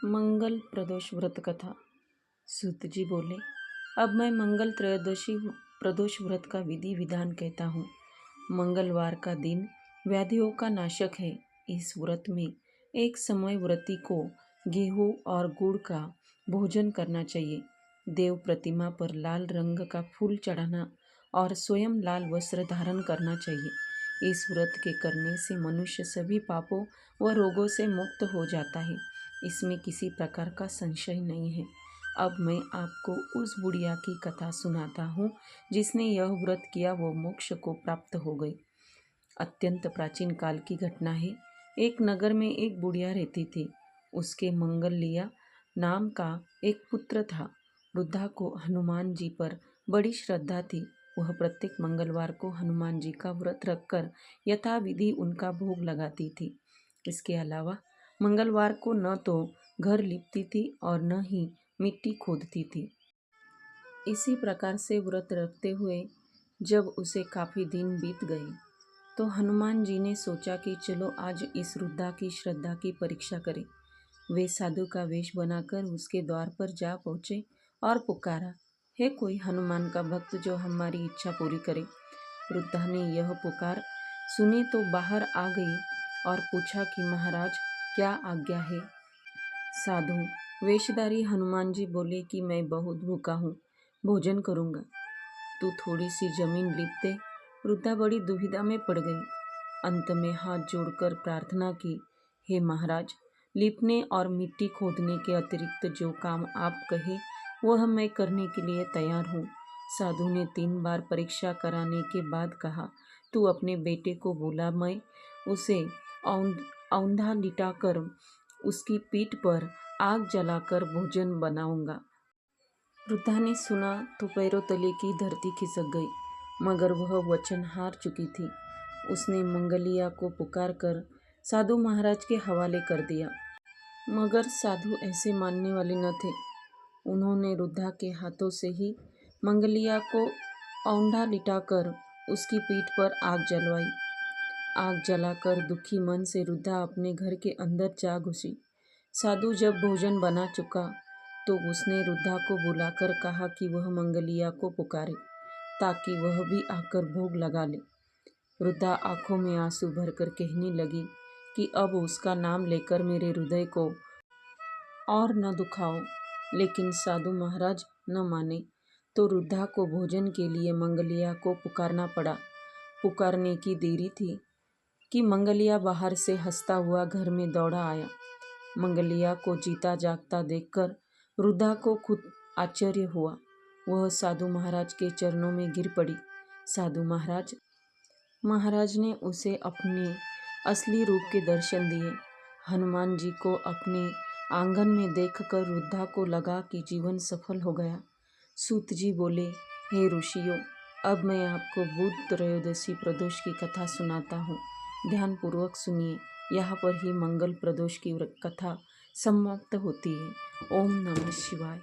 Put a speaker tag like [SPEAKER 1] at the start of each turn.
[SPEAKER 1] मंगल प्रदोष व्रत कथा। सूत जी बोले, अब मैं मंगल त्रयोदशी प्रदोष व्रत का विधि विधान कहता हूँ। मंगलवार का दिन व्याधियों का नाशक है। इस व्रत में एक समय व्रती को गेहूँ और गुड़ का भोजन करना चाहिए। देव प्रतिमा पर लाल रंग का फूल चढ़ाना और स्वयं लाल वस्त्र धारण करना चाहिए। इस व्रत के करने से मनुष्य सभी पापों व रोगों से मुक्त हो जाता है। इसमें किसी प्रकार का संशय नहीं है। अब मैं आपको उस बुढ़िया की कथा सुनाता हूँ जिसने यह व्रत किया, वो मोक्ष को प्राप्त हो गई। अत्यंत प्राचीन काल की घटना है। एक नगर में एक बुढ़िया रहती थी। उसके मंगलिया नाम का एक पुत्र था। वृद्धा को हनुमान जी पर बड़ी श्रद्धा थी। वह प्रत्येक मंगलवार को हनुमान जी का व्रत रखकर यथाविधि उनका भोग लगाती थी। इसके अलावा मंगलवार को न तो घर लिपती थी और न ही मिट्टी खोदती थी। इसी प्रकार से व्रत रखते हुए जब उसे काफ़ी दिन बीत गए तो हनुमान जी ने सोचा कि चलो आज इस वृद्धा की श्रद्धा की परीक्षा करें। वे साधु का वेश बनाकर उसके द्वार पर जा पहुँचे और पुकारा, हे कोई हनुमान का भक्त जो हमारी इच्छा पूरी करे। वृद्धा ने यह पुकार सुनी तो बाहर आ गई और पूछा कि महाराज, क्या आज्ञा है। साधु वेशधारी हनुमान जी बोले कि मैं बहुत भूखा हूँ, भोजन करूँगा, तू थोड़ी सी जमीन लीप दे। वृद्धा बड़ी दुविधा में पड़ गई। अंत में हाथ जोड़कर प्रार्थना की, हे महाराज, लीपने और मिट्टी खोदने के अतिरिक्त जो काम आप कहे वह मैं करने के लिए तैयार हूँ। साधु ने 3 बार परीक्षा कराने के बाद कहा, तू अपने बेटे को बुला, मैं उसे औंधा लिटाकर उसकी पीठ पर आग जलाकर भोजन बनाऊंगा। वृद्धा ने सुना तो पैरों तले की धरती खिसक गई, मगर वह वचन हार चुकी थी। उसने मंगलिया को पुकार कर साधु महाराज के हवाले कर दिया, मगर साधु ऐसे मानने वाले न थे। उन्होंने वृद्धा के हाथों से ही मंगलिया को औंधा लिटाकर उसकी पीठ पर आग जलवाई। आग जलाकर दुखी मन से वृद्धा अपने घर के अंदर जा घुसी। साधु जब भोजन बना चुका तो उसने वृद्धा को बुलाकर कहा कि वह मंगलिया को पुकारे ताकि वह भी आकर भोग लगा ले। वृद्धा आंखों में आंसू भरकर कहने लगी कि अब उसका नाम लेकर मेरे हृदय को और न दुखाओ। लेकिन साधु महाराज न माने तो वृद्धा को भोजन के लिए मंगलिया को पुकारना पड़ा। पुकारने की देरी थी कि मंगलिया बाहर से हंसता हुआ घर में दौड़ा आया। मंगलिया को जीता जागता देखकर वृद्धा को खुद आश्चर्य हुआ। वह साधु महाराज के चरणों में गिर पड़ी। साधु महाराज ने उसे अपने असली रूप के दर्शन दिए। हनुमान जी को अपने आंगन में देखकर वृद्धा को लगा कि जीवन सफल हो गया। सूत जी बोले, हे ऋषियों, अब मैं आपको बुध त्रयोदशी प्रदोष की कथा सुनाता हूँ। ध्यानपूर्वक सुनिए। यहाँ पर ही मंगल प्रदोष की कथा समाप्त होती है। ओम नमः शिवाय।